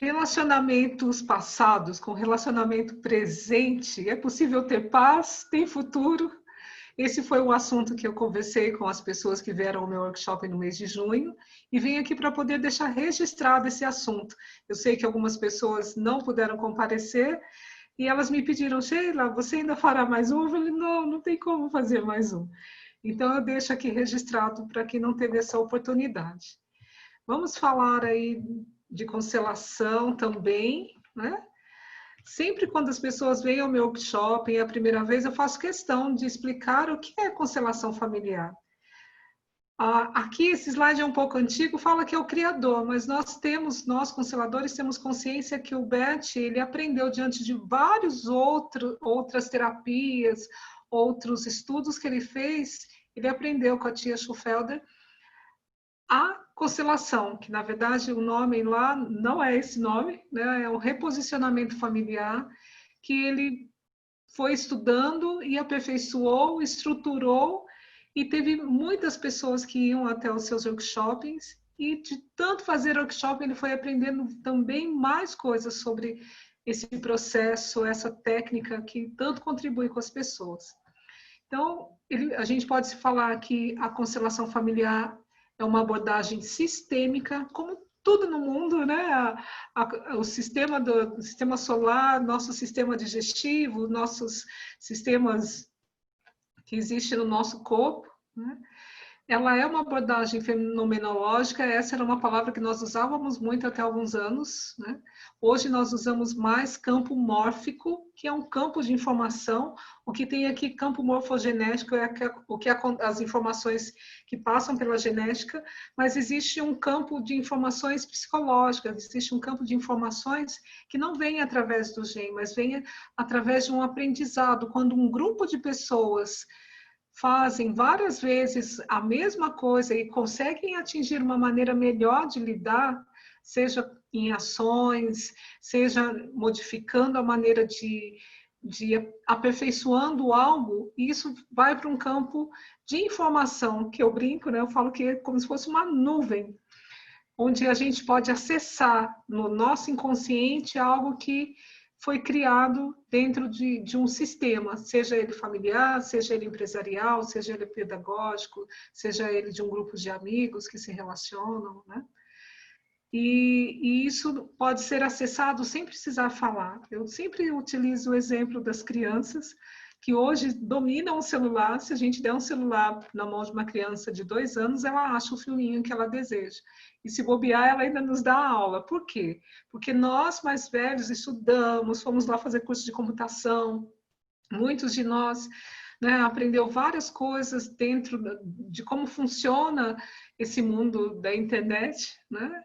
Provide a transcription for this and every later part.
Relacionamentos passados com relacionamento presente, é possível ter paz? Tem futuro? Esse foi o assunto que eu conversei com as pessoas que vieram ao meu workshop no mês de junho e vim aqui para poder deixar registrado esse assunto. Eu sei que algumas pessoas não puderam comparecer e elas me pediram, Sheila, você ainda fará mais um? Eu falei, não, não tem como fazer mais um. Então eu deixo aqui registrado para quem não teve essa oportunidade. Vamos falar aí de constelação também, né? Sempre quando as pessoas vêm ao meu workshop a primeira vez, eu faço questão de explicar o que é constelação familiar. Aqui, esse slide é um pouco antigo, fala que é o criador, mas nós consteladores temos consciência que o Bert, ele aprendeu diante de vários outras terapias, outros estudos que ele fez, ele aprendeu com a tia Schufelder a constelação, que na verdade o nome lá não é esse nome, né? É um reposicionamento familiar que ele foi estudando e aperfeiçoou, estruturou e teve muitas pessoas que iam até os seus workshops e de tanto fazer workshop ele foi aprendendo também mais coisas sobre esse processo, essa técnica que tanto contribui com as pessoas. Então, a gente pode se falar que a constelação familiar é uma abordagem sistêmica, como tudo no mundo, né? O sistema solar, nosso sistema digestivo, nossos sistemas que existem no nosso corpo, né? Ela é uma abordagem fenomenológica, essa era uma palavra que nós usávamos muito até alguns anos, né? Hoje nós usamos mais campo mórfico, que é um campo de informação. O que tem aqui campo morfogenético é as informações que passam pela genética, mas existe um campo de informações psicológicas, existe um campo de informações que não vem através do gene, mas vem através de um aprendizado. Quando um grupo de pessoas fazem várias vezes a mesma coisa e conseguem atingir uma maneira melhor de lidar, seja em ações, seja modificando a maneira de aperfeiçoando algo, isso vai para um campo de informação, que eu brinco, né? Eu falo que é como se fosse uma nuvem, onde a gente pode acessar no nosso inconsciente algo que foi criado dentro de um sistema, seja ele familiar, seja ele empresarial, seja ele pedagógico, seja ele de um grupo de amigos que se relacionam, né? E isso pode ser acessado sem precisar falar. Eu sempre utilizo o exemplo das crianças, que hoje dominam o celular. Se a gente der um celular na mão de uma criança de 2 anos, ela acha o filminho que ela deseja. E se bobear, ela ainda nos dá aula. Por quê? Porque nós, mais velhos, estudamos, fomos lá fazer curso de computação. Muitos de nós, né, aprendeu várias coisas dentro de como funciona esse mundo da internet, né?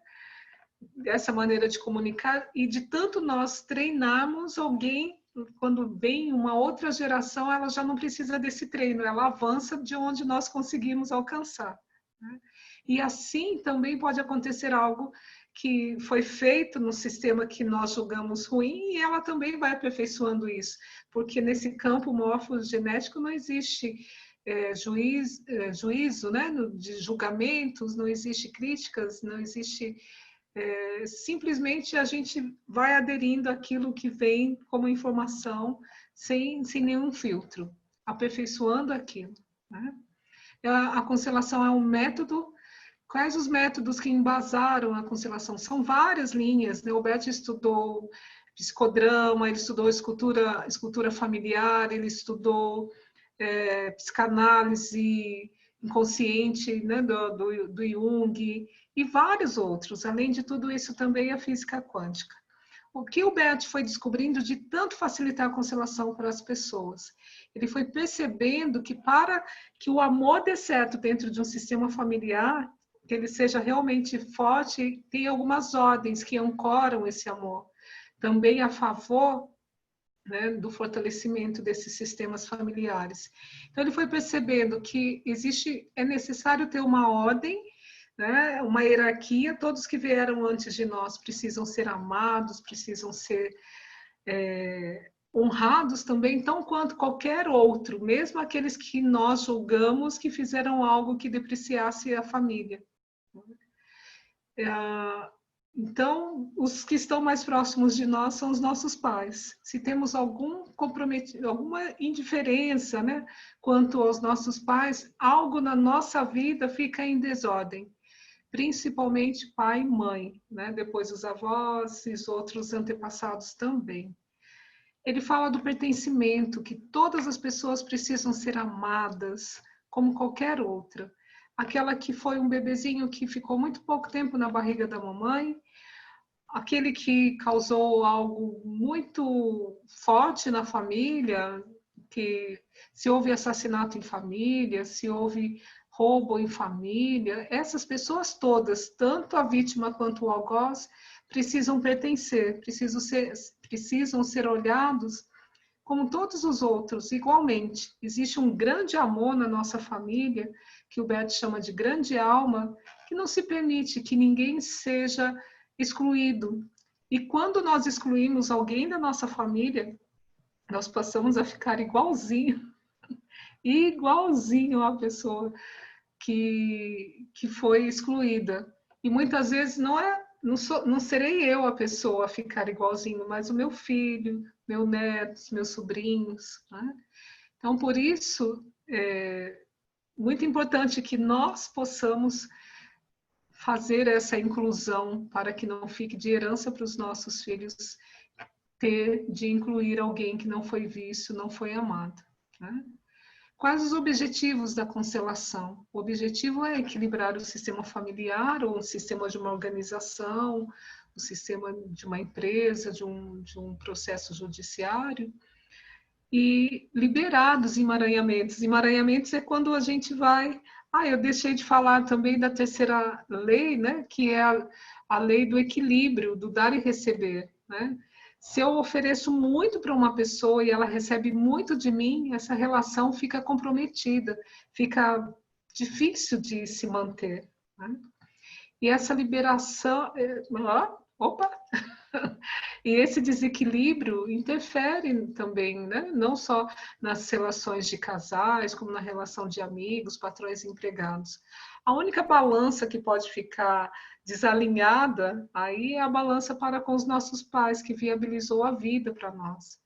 Dessa maneira de comunicar, e de tanto nós treinarmos alguém, quando vem uma outra geração, ela já não precisa desse treino, ela avança de onde nós conseguimos alcançar, né? E assim também pode acontecer algo que foi feito no sistema que nós julgamos ruim, e ela também vai aperfeiçoando isso, porque nesse campo morfogenético não existe juízo, né, de julgamentos, não existe críticas, não existe simplesmente a gente vai aderindo àquilo que vem como informação sem nenhum filtro, aperfeiçoando aquilo, né? A constelação é um método. Quais os métodos que embasaram a constelação? São várias linhas, né? O Bert estudou psicodrama, ele estudou escultura familiar, ele estudou psicanálise inconsciente, né, do Jung, e vários outros. Além de tudo isso, também a física quântica. O que o Bert foi descobrindo de tanto facilitar a constelação para as pessoas? Ele foi percebendo que para que o amor dê certo dentro de um sistema familiar, que ele seja realmente forte, tem algumas ordens que ancoram esse amor. Também a favor, né, do fortalecimento desses sistemas familiares. Então ele foi percebendo que é necessário ter uma ordem, né, uma hierarquia. Todos que vieram antes de nós precisam ser amados, precisam ser honrados também, tão quanto qualquer outro, mesmo aqueles que nós julgamos que fizeram algo que depreciasse a família. Então, os que estão mais próximos de nós são os nossos pais. Se temos algum comprometimento, alguma indiferença, né, quanto aos nossos pais, algo na nossa vida fica em desordem. Principalmente pai e mãe, né? Depois os avós e os outros antepassados também. Ele fala do pertencimento, que todas as pessoas precisam ser amadas como qualquer outra. Aquela que foi um bebezinho que ficou muito pouco tempo na barriga da mamãe, aquele que causou algo muito forte na família, que se houve assassinato em família, se houve roubo em família, essas pessoas todas, tanto a vítima quanto o algoz, precisam pertencer, precisam ser olhados como todos os outros, igualmente. Existe um grande amor na nossa família, que o Bert chama de grande alma, que não se permite que ninguém seja excluído. E quando nós excluímos alguém da nossa família, nós passamos a ficar igualzinho à pessoa que foi excluída. E muitas vezes não serei eu a pessoa a ficar igualzinho, mas o meu filho, meus netos, meus sobrinhos. Né? Então, por isso, é muito importante que nós possamos fazer essa inclusão para que não fique de herança para os nossos filhos de incluir alguém que não foi visto, não foi amado. Né? Quais os objetivos da constelação? O objetivo é equilibrar o sistema familiar, ou o sistema de uma organização, o sistema de uma empresa, de um processo judiciário, e liberar dos emaranhamentos. Emaranhamentos é quando a gente vai... eu deixei de falar também da terceira lei, né? Que é a lei do equilíbrio, do dar e receber, né? Se eu ofereço muito para uma pessoa e ela recebe muito de mim, essa relação fica comprometida, fica difícil de se manter. Né? E essa liberação... Opa! E esse desequilíbrio interfere também, né? Não só nas relações de casais, como na relação de amigos, patrões e empregados. A única balança que pode ficar desalinhada aí é a balança para com os nossos pais, que viabilizou a vida para nós.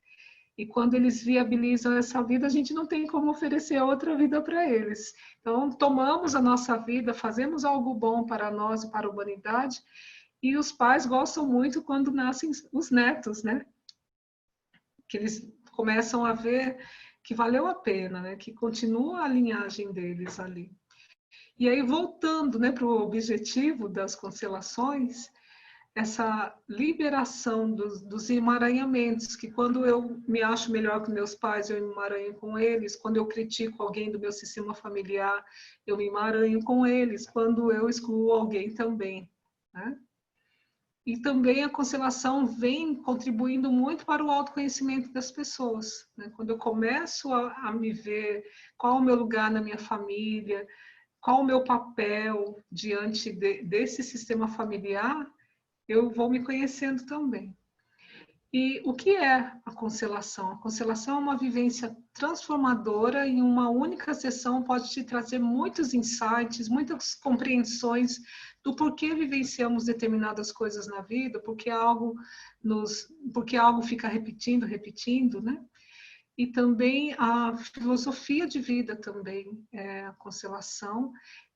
E quando eles viabilizam essa vida, a gente não tem como oferecer outra vida para eles. Então, tomamos a nossa vida, fazemos algo bom para nós e para a humanidade, e os pais gostam muito quando nascem os netos, né? Que eles começam a ver que valeu a pena, né? Que continua a linhagem deles ali. E aí, voltando, né, para o objetivo das constelações, essa liberação dos emaranhamentos, que quando eu me acho melhor que meus pais, eu me emaranho com eles, quando eu critico alguém do meu sistema familiar, eu me emaranho com eles, quando eu excluo alguém também, né? E também a constelação vem contribuindo muito para o autoconhecimento das pessoas. Né? Quando eu começo a me ver qual o meu lugar na minha família, qual o meu papel diante desse sistema familiar, eu vou me conhecendo também. E o que é a constelação? A constelação é uma vivência transformadora e uma única sessão pode te trazer muitos insights, muitas compreensões do porquê vivenciamos determinadas coisas na vida, porque algo fica repetindo, né? E também a filosofia de vida também é a constelação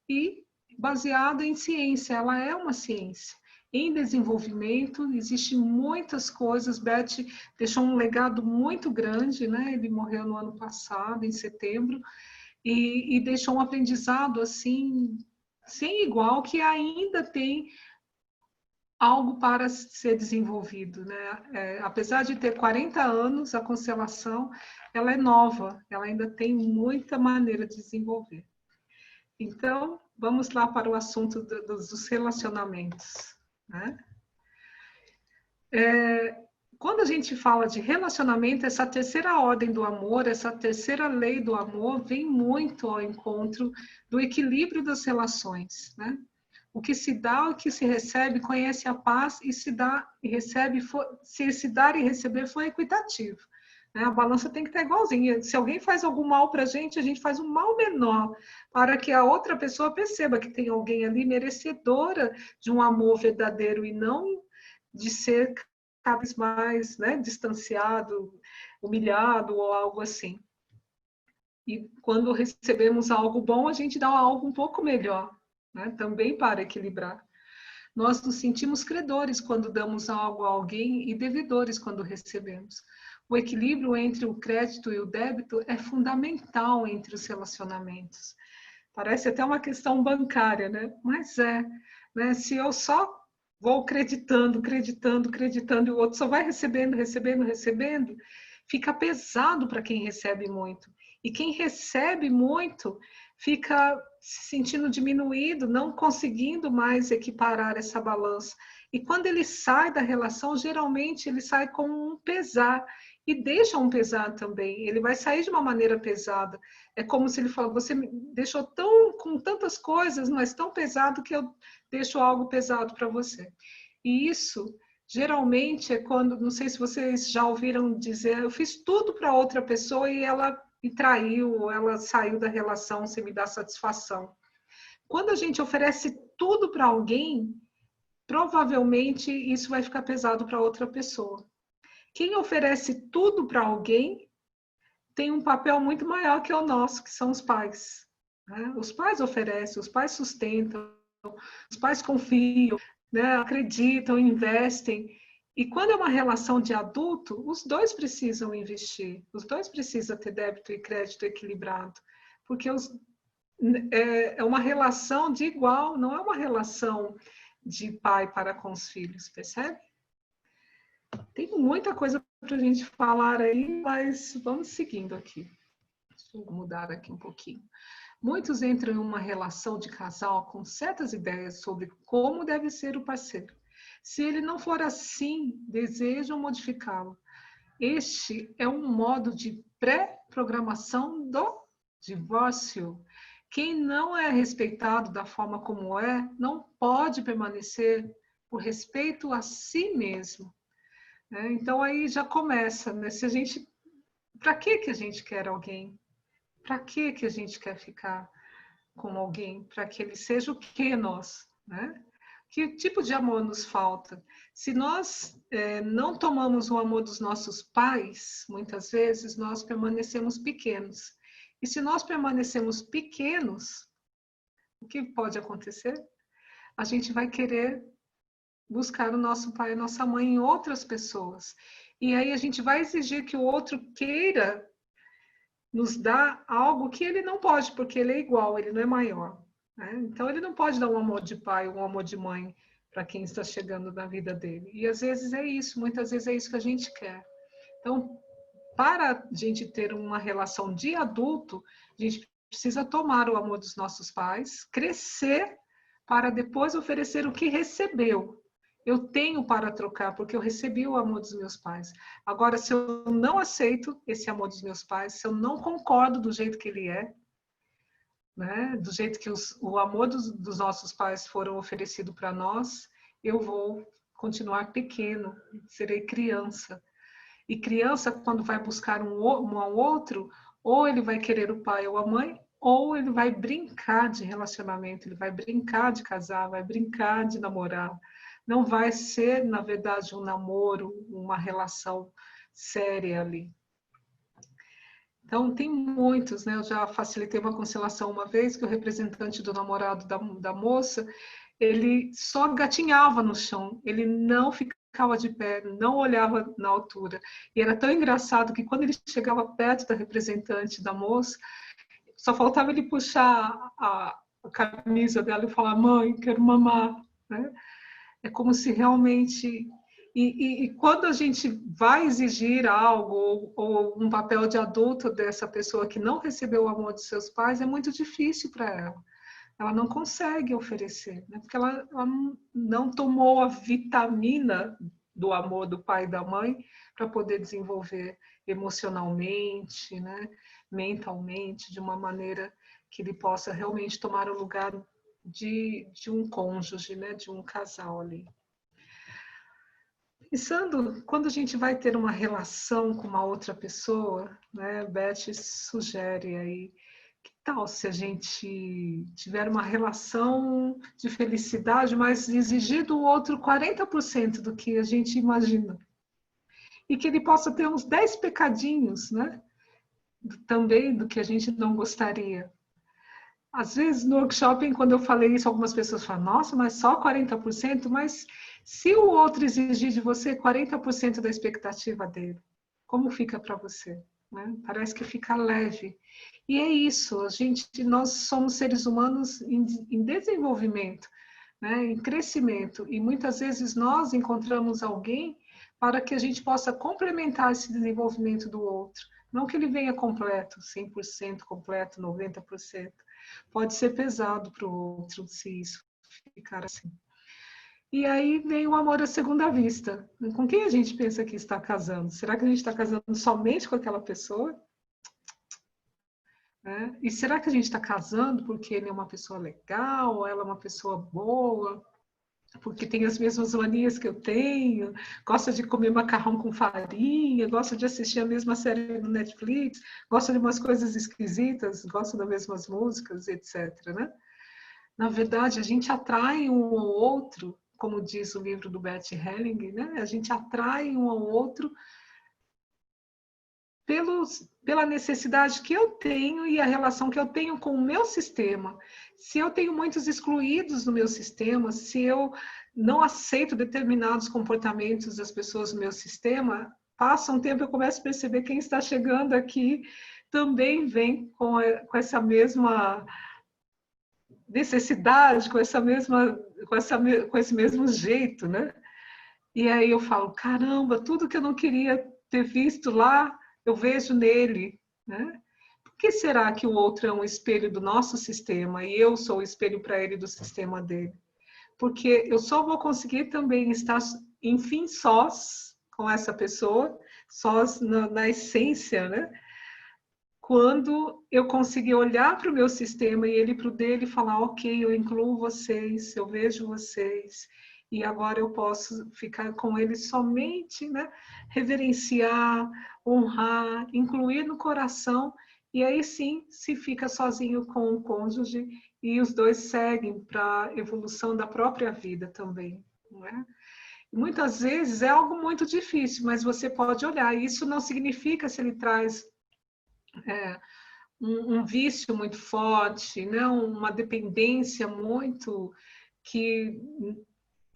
e baseada em ciência, ela é uma ciência em desenvolvimento, existem muitas coisas. Bert deixou um legado muito grande, né? Ele morreu no ano passado, em setembro, e deixou um aprendizado assim sem igual, que ainda tem algo para ser desenvolvido, né? Apesar de ter 40 anos, a constelação ela é nova, ela ainda tem muita maneira de desenvolver. Então, vamos lá para o assunto dos relacionamentos. Né? Quando a gente fala de relacionamento, essa terceira ordem do amor, essa terceira lei do amor, vem muito ao encontro do equilíbrio das relações. Né? O que se dá, o que se recebe, conhece a paz e se dá e recebe, se esse dar e receber for equitativo. né? A balança tem que estar igualzinha. Se alguém faz algum mal para a gente faz um mal menor, para que a outra pessoa perceba que tem alguém ali merecedora de um amor verdadeiro e não de ser cada vez mais, né, distanciado, humilhado ou algo assim. E quando recebemos algo bom, a gente dá algo um pouco melhor, né? Também para equilibrar. Nós nos sentimos credores quando damos algo a alguém e devedores quando recebemos. O equilíbrio entre o crédito e o débito é fundamental entre os relacionamentos. Parece até uma questão bancária, né? Mas é, né? Se eu só vou acreditando, e o outro só vai recebendo, fica pesado para quem recebe muito. E quem recebe muito fica se sentindo diminuído, não conseguindo mais equiparar essa balança. E quando ele sai da relação, geralmente ele sai com um pesar e deixa um pesar também. Ele vai sair de uma maneira pesada. É como se ele falasse, você me deixou com tantas coisas, mas tão pesado que eu deixo algo pesado para você. E isso geralmente é quando, não sei se vocês já ouviram dizer, eu fiz tudo para outra pessoa e ela me traiu, ou ela saiu da relação sem me dar satisfação. Quando a gente oferece tudo para alguém, provavelmente isso vai ficar pesado para outra pessoa. Quem oferece tudo para alguém tem um papel muito maior que o nosso, que são os pais. Né? Os pais oferecem, os pais sustentam, os pais confiam, né? Acreditam, investem. E quando é uma relação de adulto, os dois precisam investir, os dois precisam ter débito e crédito equilibrado, porque é uma relação de igual, não é uma relação de pai para com os filhos, percebe? Tem muita coisa para a gente falar aí, mas vamos seguindo aqui. Deixa eu mudar aqui um pouquinho. Muitos entram em uma relação de casal com certas ideias sobre como deve ser o parceiro. Se ele não for assim, desejam modificá-lo. Este é um modo de pré-programação do divórcio. Quem não é respeitado da forma como é, não pode permanecer por respeito a si mesmo. Então aí já começa, né? Se a gente, para que a gente quer alguém? Para que a gente quer ficar com alguém? Para que ele seja o que nós, né? Que tipo de amor nos falta? Se nós não tomamos o amor dos nossos pais, muitas vezes nós permanecemos pequenos. E se nós permanecemos pequenos, o que pode acontecer? A gente vai querer buscar o nosso pai e a nossa mãe em outras pessoas. E aí a gente vai exigir que o outro queira nos dar algo que ele não pode, porque ele é igual, ele não é maior. Né? Então ele não pode dar um amor de pai, um amor de mãe para quem está chegando na vida dele. E às vezes é isso, muitas vezes é isso que a gente quer. Então, para a gente ter uma relação de adulto, a gente precisa tomar o amor dos nossos pais, crescer para depois oferecer o que recebeu. Eu tenho para trocar, porque eu recebi o amor dos meus pais. Agora, se eu não aceito esse amor dos meus pais, se eu não concordo do jeito que ele é, né, do jeito que o amor dos nossos pais foram oferecido para nós, eu vou continuar pequeno, serei criança. E criança, quando vai buscar um ao outro, ou ele vai querer o pai ou a mãe, ou ele vai brincar de relacionamento, ele vai brincar de casar, vai brincar de namorar. Não vai ser, na verdade, um namoro, uma relação séria ali. Então, tem muitos, né? Eu já facilitei uma constelação uma vez, que o representante do namorado da moça, ele só gatinhava no chão, ele não ficava de pé, não olhava na altura. E era tão engraçado que quando ele chegava perto da representante da moça, só faltava ele puxar a camisa dela e falar: mãe, quero mamar. Né? É como se realmente... E quando a gente vai exigir algo, ou um papel de adulto dessa pessoa que não recebeu o amor dos seus pais, é muito difícil para ela. Ela não consegue oferecer, né? Porque ela não tomou a vitamina do amor do pai e da mãe para poder desenvolver emocionalmente, né? Mentalmente, de uma maneira que ele possa realmente tomar o lugar de um cônjuge, né? De um casal ali. Pensando, quando a gente vai ter uma relação com uma outra pessoa, né, Beth sugere aí, que tal se a gente tiver uma relação de felicidade, mas exigir do outro 40% do que a gente imagina? E que ele possa ter uns 10 pecadinhos, né, também do que a gente não gostaria. Às vezes, no workshop, quando eu falei isso, algumas pessoas falam, nossa, mas só 40%? Mas se o outro exigir de você 40% da expectativa dele, como fica para você? Né? Parece que fica leve. E é isso, nós somos seres humanos em desenvolvimento, né? Em crescimento. E muitas vezes nós encontramos alguém para que a gente possa complementar esse desenvolvimento do outro. Não que ele venha completo, 100% completo, 90%. Pode ser pesado para o outro se isso ficar assim. E aí vem o amor à segunda vista. Com quem a gente pensa que está casando? Será que a gente está casando somente com aquela pessoa? Né? E será que a gente está casando porque ele é uma pessoa legal, ou ela é uma pessoa boa, porque tem as mesmas manias que eu tenho, gosta de comer macarrão com farinha, gosta de assistir a mesma série no Netflix, gosta de umas coisas esquisitas, gosta das mesmas músicas, etc. Né? Na verdade, a gente atrai um ao outro, como diz o livro do Bert Helling, né? A gente atrai um ao outro pela necessidade que eu tenho e a relação que eu tenho com o meu sistema. Se eu tenho muitos excluídos no meu sistema, se eu não aceito determinados comportamentos das pessoas no meu sistema, passa um tempo eu começo a perceber quem está chegando aqui também vem com essa mesma necessidade, com esse mesmo jeito, né? E aí eu falo, caramba, tudo que eu não queria ter visto lá, eu vejo nele, né? Por que será que o outro é um espelho do nosso sistema e eu sou o espelho para ele do sistema dele? Porque eu só vou conseguir também estar, enfim, sós com essa pessoa, sós na essência, né? Quando eu conseguir olhar para o meu sistema e ele para o dele e falar, ok, eu incluo vocês, eu vejo vocês, e agora eu posso ficar com ele somente, né? Reverenciar, honrar, incluir no coração, e aí sim se fica sozinho com o cônjuge e os dois seguem para a evolução da própria vida também, não é? Muitas vezes é algo muito difícil, mas você pode olhar. Isso não significa se ele traz um vício muito forte, né? Uma dependência muito que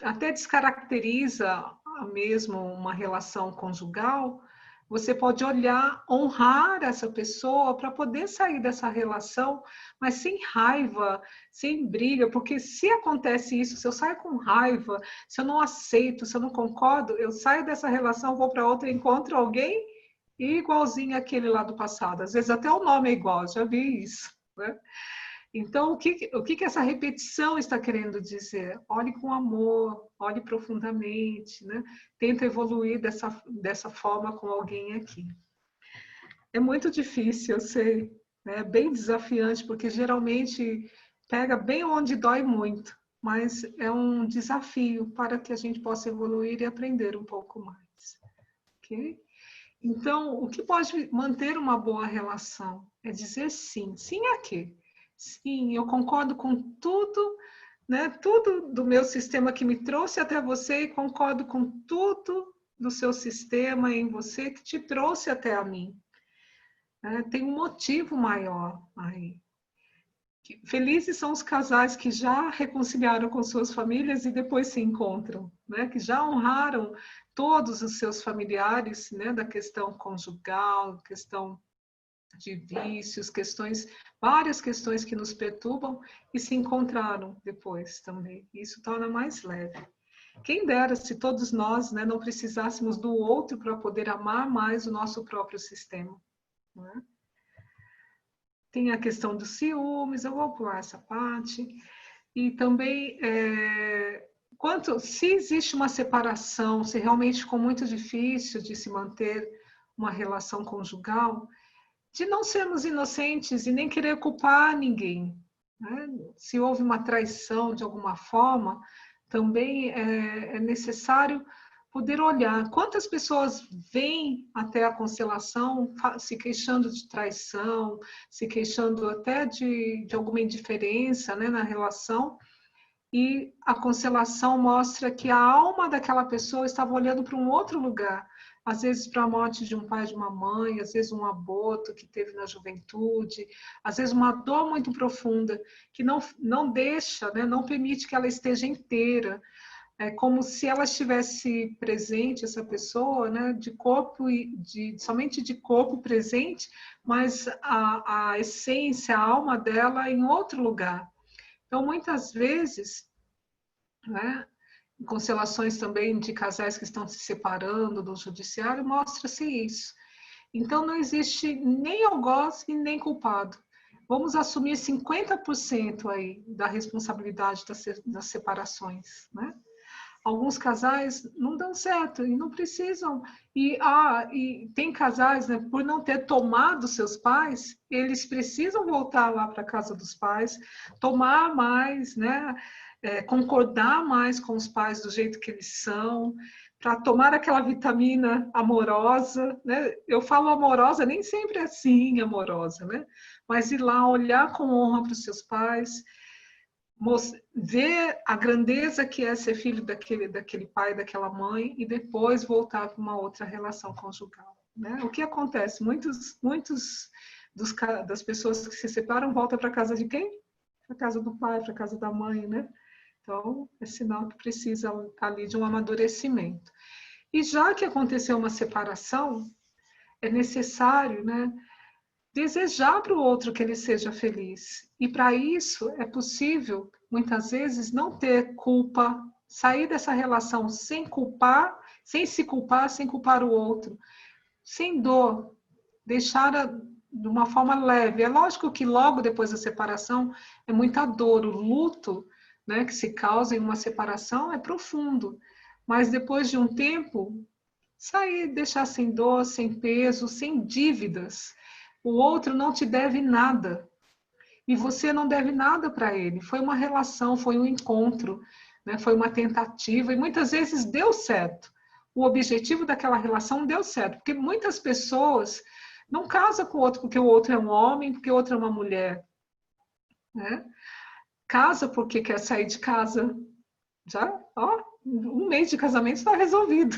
até descaracteriza mesmo uma relação conjugal. Você pode olhar, honrar essa pessoa para poder sair dessa relação, mas sem raiva, sem briga, porque se acontece isso, se eu saio com raiva, se eu não aceito, se eu não concordo, eu saio dessa relação, vou para outra, encontro alguém igualzinho àquele lá do passado. Às vezes até o nome é igual, já vi isso. Né? Então, o que essa repetição está querendo dizer? Olhe com amor, olhe profundamente, né? Tenta evoluir dessa forma com alguém aqui. É muito difícil, eu sei, né? É bem desafiante, porque geralmente pega bem onde dói muito, mas é um desafio para que a gente possa evoluir e aprender um pouco mais. Ok? Então, o que pode manter uma boa relação é dizer sim. Sim a quê? Sim, eu concordo com tudo, né? Tudo do meu sistema que me trouxe até você e concordo com tudo do seu sistema em você que te trouxe até a mim. Tem um motivo maior aí. Felizes são os casais que já reconciliaram com suas famílias e depois se encontram, né? Que já honraram todos os seus familiares, né? Da questão conjugal, questão de vícios, várias questões que nos perturbam e se encontraram depois também. Isso torna mais leve. Quem dera se todos nós, né, não precisássemos do outro para poder amar mais o nosso próprio sistema, né? Tem a questão dos ciúmes, eu vou pular essa parte. E também, se existe uma separação, se realmente ficou muito difícil de se manter uma relação conjugal, de não sermos inocentes e nem querer culpar ninguém. Né? Se houve uma traição de alguma forma, também é necessário poder olhar quantas pessoas vêm até a constelação se queixando de traição, se queixando até de alguma indiferença, né, na relação, e a constelação mostra que a alma daquela pessoa estava olhando para um outro lugar, às vezes para a morte de um pai, de uma mãe, às vezes um aborto que teve na juventude, às vezes uma dor muito profunda que não deixa, né, não permite que ela esteja inteira. É como se ela estivesse presente, essa pessoa, né, de corpo e somente de corpo presente, mas a essência, a alma dela em outro lugar. Então, muitas vezes, né, em constelações também de casais que estão se separando do judiciário, mostra-se isso. Então, não existe nem algoz e nem culpado. Vamos assumir 50% aí da responsabilidade das separações, né? Alguns casais não dão certo e não precisam. E tem casais, né, por não ter tomado seus pais, eles precisam voltar lá para a casa dos pais, tomar mais, né, concordar mais com os pais do jeito que eles são, para tomar aquela vitamina amorosa, né? Eu falo amorosa, nem sempre é assim amorosa, né? Mas ir lá olhar com honra para os seus pais, ver a grandeza que é ser filho daquele pai, daquela mãe, e depois voltar para uma outra relação conjugal, né? O que acontece? Muitos das pessoas que se separam voltam para a casa de quem? Para a casa do pai, para a casa da mãe, né? Então, é sinal que precisa ali de um amadurecimento. E já que aconteceu uma separação, é necessário, né, desejar para o outro que ele seja feliz. E para isso é possível, muitas vezes, não ter culpa, sair dessa relação sem se culpar, sem culpar o outro, sem dor, deixar de uma forma leve. É lógico que logo depois da separação é muita dor, o luto, né, que se causa em uma separação é profundo. Mas depois de um tempo, sair, deixar sem dor, sem peso, sem dívidas. O outro não te deve nada. E você não deve nada para ele. Foi uma relação, foi um encontro, né? Foi uma tentativa, e muitas vezes deu certo. O objetivo daquela relação deu certo, porque muitas pessoas não casam com o outro porque o outro é um homem, porque o outro é uma mulher, né? Casa porque quer sair de casa. Já, ó, um mês de casamento está resolvido.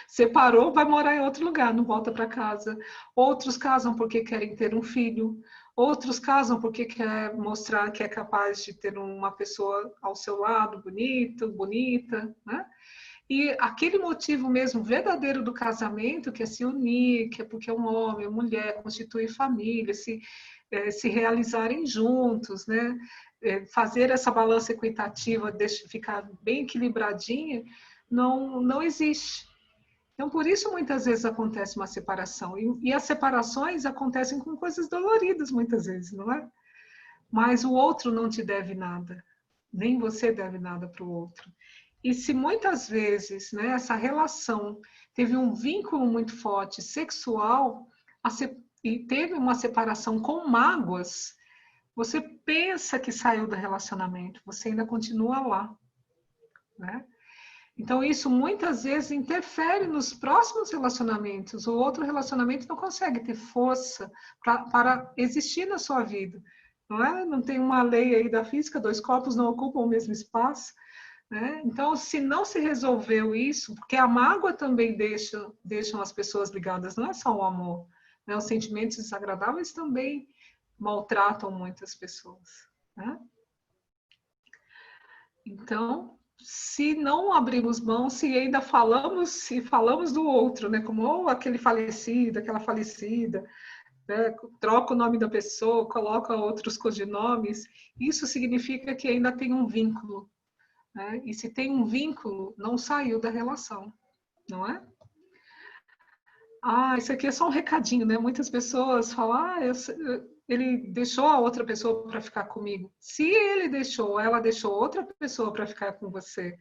Separou, vai morar em outro lugar, não volta para casa. Outros casam porque querem ter um filho. Outros casam porque quer mostrar que é capaz de ter uma pessoa ao seu lado, bonito, bonita, né? E aquele motivo mesmo verdadeiro do casamento, que é se unir, que é porque é um homem, uma mulher, constituir família, se realizarem juntos, né? Fazer essa balança equitativa, ficar bem equilibradinha, não existe. Então, por isso, muitas vezes acontece uma separação. E as separações acontecem com coisas doloridas, muitas vezes, não é? Mas o outro não te deve nada. Nem você deve nada para o outro. E se muitas vezes, né, essa relação teve um vínculo muito forte sexual e teve uma separação com mágoas, você pensa que saiu do relacionamento, você ainda continua lá, né? Então, isso muitas vezes interfere nos próximos relacionamentos. O outro relacionamento não consegue ter força para existir na sua vida. Não é? Não tem uma lei aí da física, dois corpos não ocupam o mesmo espaço. Né? Então, se não se resolveu isso, porque a mágoa também deixam as pessoas ligadas, não é só o amor. Né? Os sentimentos desagradáveis também maltratam muitas pessoas. Né? Então, se não abrimos mão, se ainda falamos do outro, né? Como oh, aquele falecido, aquela falecida, né? Troca o nome da pessoa, coloca outros codinomes, isso significa que ainda tem um vínculo, né? E se tem um vínculo, não saiu da relação, não é? Ah, isso aqui é só um recadinho, né? Muitas pessoas falam, ele deixou a outra pessoa para ficar comigo. Se ele deixou, ela deixou outra pessoa para ficar com você,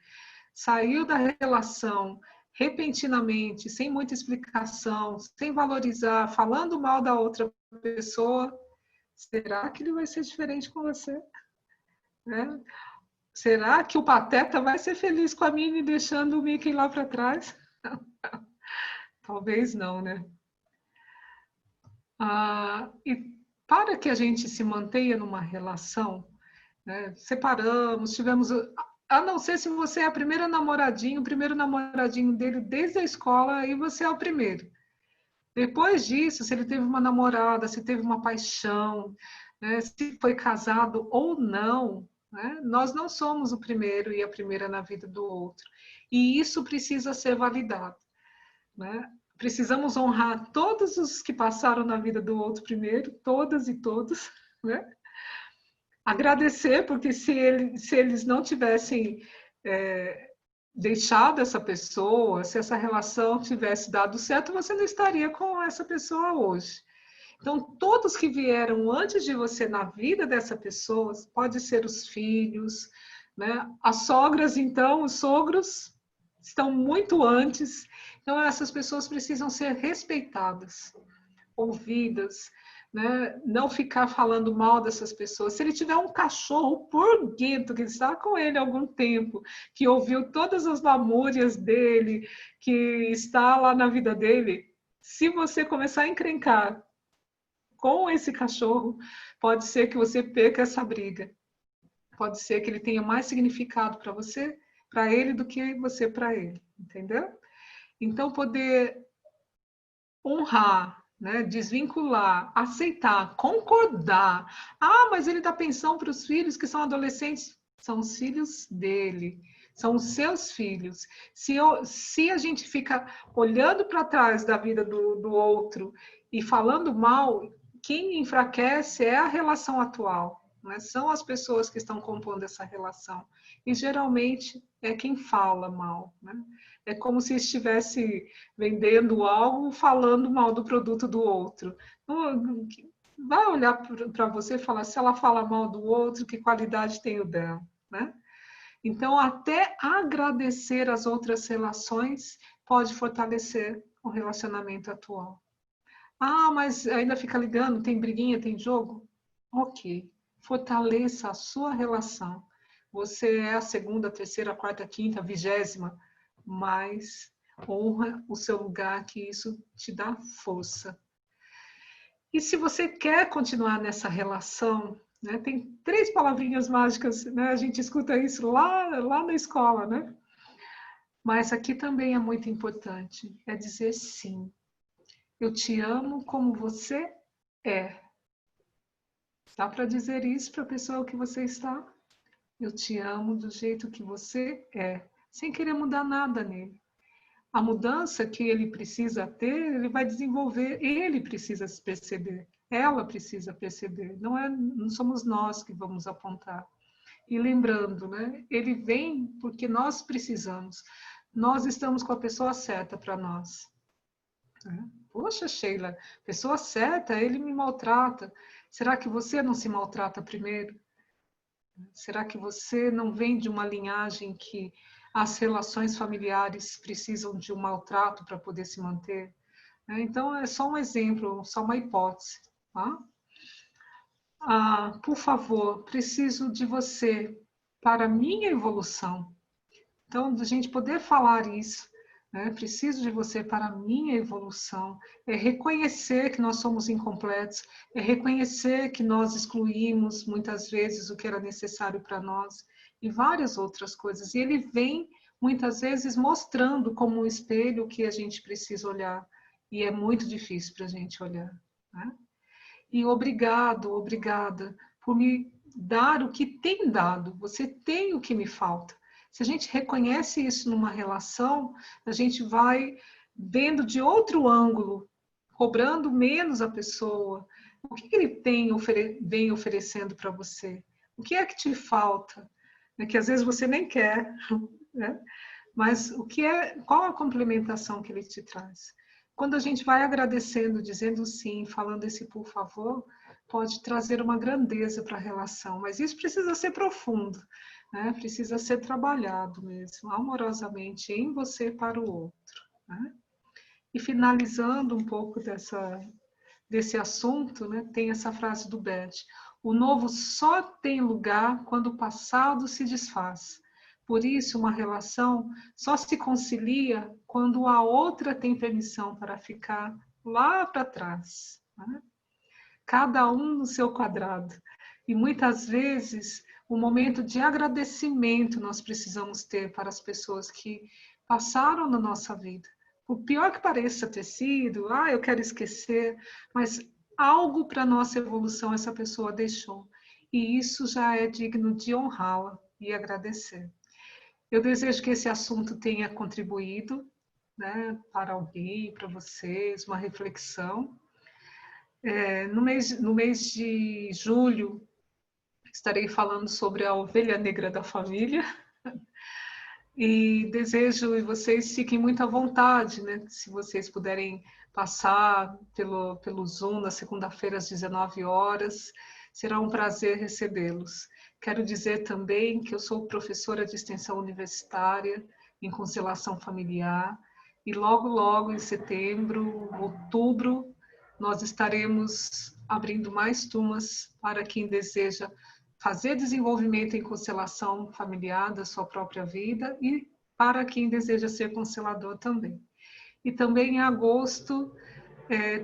saiu da relação repentinamente, sem muita explicação, sem valorizar, falando mal da outra pessoa, será que ele vai ser diferente com você? Né? Será que o Pateta vai ser feliz com a Minnie deixando o Mickey lá para trás? Talvez não, né? E para que a gente se mantenha numa relação, né, separamos, tivemos... A não ser se você é a primeira namoradinha, o primeiro namoradinho dele desde a escola, aí você é o primeiro. Depois disso, se ele teve uma namorada, se teve uma paixão, né, se foi casado ou não, né, nós não somos o primeiro e a primeira na vida do outro. E isso precisa ser validado, né? Precisamos honrar todos os que passaram na vida do outro primeiro, todas e todos, né? Agradecer, porque se eles não tivessem deixado essa pessoa, se essa relação tivesse dado certo, você não estaria com essa pessoa hoje. Então, todos que vieram antes de você na vida dessa pessoa, pode ser os filhos, né? As sogras, então, os sogros estão muito antes. Então, essas pessoas precisam ser respeitadas, ouvidas, né? Não ficar falando mal dessas pessoas. Se ele tiver um cachorro porguento que está com ele há algum tempo, que ouviu todas as lamúrias dele, que está lá na vida dele, se você começar a encrencar com esse cachorro, pode ser que você perca essa briga. Pode ser que ele tenha mais significado para você, para ele, do que você para ele, entendeu? Então, poder honrar, né, desvincular, aceitar, concordar. Ah, mas ele dá pensão para os filhos que são adolescentes. São os filhos dele, são os seus filhos. Se a gente fica olhando para trás da vida do outro e falando mal, quem enfraquece é a relação atual. Né? São as pessoas que estão compondo essa relação. E geralmente é quem fala mal. Né? É como se estivesse vendendo algo falando mal do produto do outro. Vai olhar para você e falar, se ela fala mal do outro, que qualidade tem o dela, né? Então, até agradecer as outras relações pode fortalecer o relacionamento atual. Ah, mas ainda fica ligando, tem briguinha, tem jogo? Ok, fortaleça a sua relação. Você é a segunda, terceira, quarta, quinta, 20ª, mas honra o seu lugar, que isso te dá força. E se você quer continuar nessa relação, né, tem 3 palavrinhas mágicas, né, a gente escuta isso lá na escola, né? Mas aqui também é muito importante, é dizer sim. Eu te amo como você é. Dá para dizer isso para a pessoa que você está? Eu te amo do jeito que você é, sem querer mudar nada nele. A mudança que ele precisa ter, ele vai desenvolver, ele precisa se perceber, ela precisa perceber, não somos nós que vamos apontar. E lembrando, né, ele vem porque nós precisamos, nós estamos com a pessoa certa para nós. Poxa, Sheila, pessoa certa, ele me maltrata. Será que você não se maltrata primeiro? Será que você não vem de uma linhagem que as relações familiares precisam de um maltrato para poder se manter? Então, é só um exemplo, só uma hipótese. Tá? Por favor, preciso de você para a minha evolução. Então, a gente poder falar isso, né? Preciso de você para a minha evolução. É reconhecer que nós somos incompletos, é reconhecer que nós excluímos muitas vezes o que era necessário para nós e várias outras coisas. E ele vem muitas vezes mostrando como um espelho o que a gente precisa olhar. E é muito difícil para a gente olhar. Né? E obrigado, obrigada por me dar o que tem dado. Você tem o que me falta. Se a gente reconhece isso numa relação, a gente vai vendo de outro ângulo, cobrando menos a pessoa. O que ele vem oferecendo para você? O que é que te falta? É que às vezes você nem quer, né? Mas qual a complementação que ele te traz? Quando a gente vai agradecendo, dizendo sim, falando esse por favor, pode trazer uma grandeza para a relação, mas isso precisa ser profundo, né? Precisa ser trabalhado mesmo, amorosamente, em você para o outro. Né? E finalizando um pouco desse assunto, né, tem essa frase do Bert: O novo só tem lugar quando o passado se desfaz. Por isso, uma relação só se concilia quando a outra tem permissão para ficar lá para trás, né? Cada um no seu quadrado. E muitas vezes, um momento de agradecimento nós precisamos ter para as pessoas que passaram na nossa vida. Por pior que pareça ter sido, eu quero esquecer, mas algo para a nossa evolução essa pessoa deixou. E isso já é digno de honrá-la e agradecer. Eu desejo que esse assunto tenha contribuído, né, para alguém, para vocês, uma reflexão. No mês de julho, estarei falando sobre a ovelha negra da família. E desejo que vocês fiquem muito à vontade, né? Se vocês puderem passar pelo Zoom na segunda-feira às 19 horas, será um prazer recebê-los. Quero dizer também que eu sou professora de extensão universitária em constelação familiar e logo, em setembro, outubro, nós estaremos abrindo mais turmas para quem deseja fazer desenvolvimento em constelação familiar da sua própria vida e para quem deseja ser constelador também. E também em agosto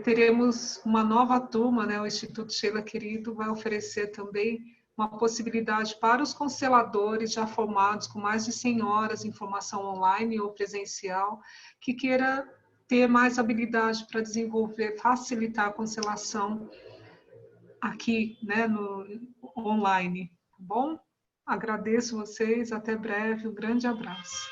teremos uma nova turma, né? O Instituto Sheila Querido vai oferecer também uma possibilidade para os consteladores já formados com mais de 100 horas em formação online ou presencial, que queira ter mais habilidade para desenvolver, facilitar a constelação aqui, né, no online, tá bom? Agradeço vocês, até breve, um grande abraço.